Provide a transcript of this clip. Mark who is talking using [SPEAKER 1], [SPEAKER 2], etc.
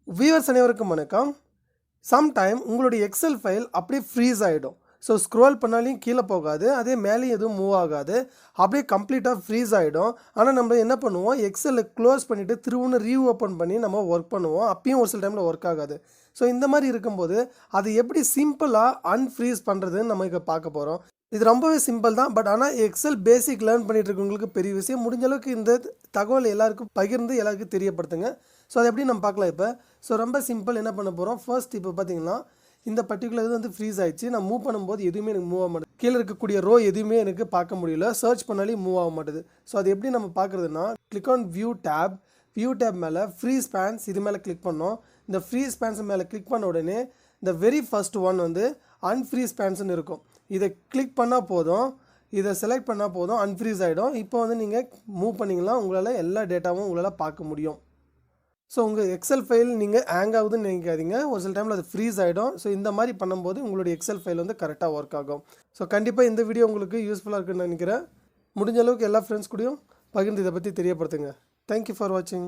[SPEAKER 1] Viewers அனைவருக்கும் வணக்கம். Sometime உங்களுடைய எக்ஸல் ஃபைல் அப்படியே ஃப்ரீஸ் ஆகிடும். ஸோ ஸ்க்ரோல் பண்ணாலையும் கீழே போகாது, அதே மேலேயும் எதுவும் மூவ் ஆகாது, அப்படியே கம்ப்ளீட்டாக ஃப்ரீஸ் ஆகிடும். ஆனால் நம்ம என்ன பண்ணுவோம், எக்ஸலை க்ளோஸ் பண்ணிவிட்டு திரும்ப ரீஓப்பன் பண்ணி நம்ம ஒர்க் பண்ணுவோம். அப்பயும் ஒரு சில டைமில் ஒர்க் ஆகாது. ஸோ இந்த மாதிரி இருக்கும்போது அது எப்படி சிம்பிளாக அன்ஃப்ரீஸ் பண்ணுறதுன்னு நம்ம இங்கே பார்க்க போகிறோம். இது ரொம்பவே சிம்பிள் தான். பட் ஆனால் எக்ஸல் பேசிக் லேர்ன் பண்ணிட்டு இருக்கவங்களுக்கு பெரிய விஷயம். முடிஞ்ச அளவுக்கு இந்த தகவல் எல்லாருக்கும் பகிர்ந்து எல்லாருக்கும் தெரியப்படுத்துங்க. ஸோ அதை எப்படி நம்ம பார்க்கலாம் இப்போ. ஸோ ரொம்ப சிம்பிள். என்ன பண்ண போகிறோம், ஃபர்ஸ்ட் இப்போ பார்த்தீங்கன்னா இந்த பர்டிகுலர் இது வந்து ஃப்ரீஸ் ஆயிடுச்சு. நான் மூவ் பண்ணும்போது எதுவுமே எனக்கு மூவ் ஆக மாட்டேது. கீழே இருக்கக்கூடிய ரோ எதுவுமே எனக்கு பார்க்க முடியல. சர்ச் பண்ணாலே மூவ் ஆக மாட்டேது. ஸோ அது எப்படி நம்ம பார்க்குறதுனா, கிளிக் ஆன் வியூ டேப் மேலே ஃப்ரீஸ் ஸ்பேன்ஸ் இது மேலே கிளிக் பண்ணோம். இந்த ஃப்ரீஸ் ஸ்பேன்ஸ் மேலே கிளிக் பண்ண உடனே இந்த வெரி ஃபர்ஸ்ட் ஒன் வந்து அன்ஃப்ரீஸ் ஸ்பேன்ஸ்னு இருக்கும். இதை கிளிக் பண்ணால் போதும், இதை செலக்ட் பண்ணால் போதும், அன்ஃப்ரீஸ் ஆகிடும். இப்போ வந்து நீங்கள் மூவ் பண்ணிங்கன்னா உங்களால் எல்லா டேட்டாவும் உங்களால் பார்க்க முடியும். ஸோ உங்கள் எக்ஸல் ஃபைல் நீங்கள் ஹேங் ஆகுதுன்னு நினைக்காதீங்க. ஒரு சில டைமில் அது ஃப்ரீஸ் ஆகிடும். ஸோ இந்த மாதிரி பண்ணும்போது உங்களுடைய எக்ஸல் ஃபைல் வந்து கரெக்டாக ஒர்க் ஆகும். ஸோ கண்டிப்பாக இந்த வீடியோ உங்களுக்கு யூஸ்ஃபுல்லாக இருக்குன்னு நினைக்கிறேன். முடிஞ்ச அளவுக்கு எல்லா ஃப்ரெண்ட்ஸ் கூடயும் பகிர்ந்து இதை பற்றி தெரியப்படுத்துங்க. தேங்க்யூ ஃபார் வாட்சிங்.